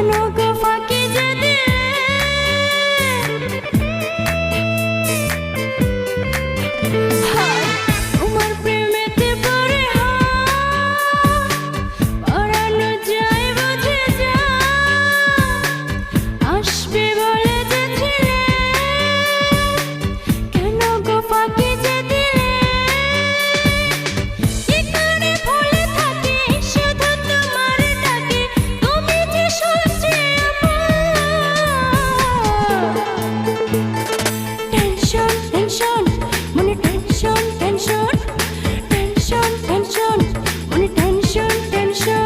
গো ফাঁকি যে দিলে হায় তোমার প্রেমেতে পড়ে পড়ানো যায় বুঝে যা আসবে বলে যেছিলে কেন গো ফাঁকি যে দিলে এখানে ভুলে থাকি শুধু তোমার ডাকে তুমি যে শুনছি টেনশন টেনশন মনে টেনশন টেনশন টেনশন টেনশন মনে টেনশন টেনশন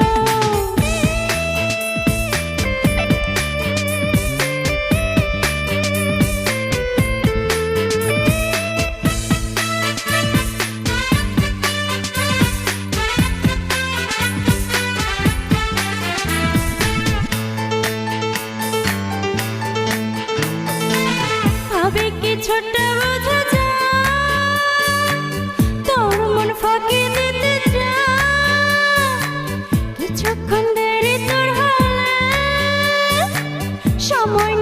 আবেগে ছোট বোঝা যায় তোর মন ফাঁকি দিতে চায় কিছুক্ষণ দেরি তোর হলে সময়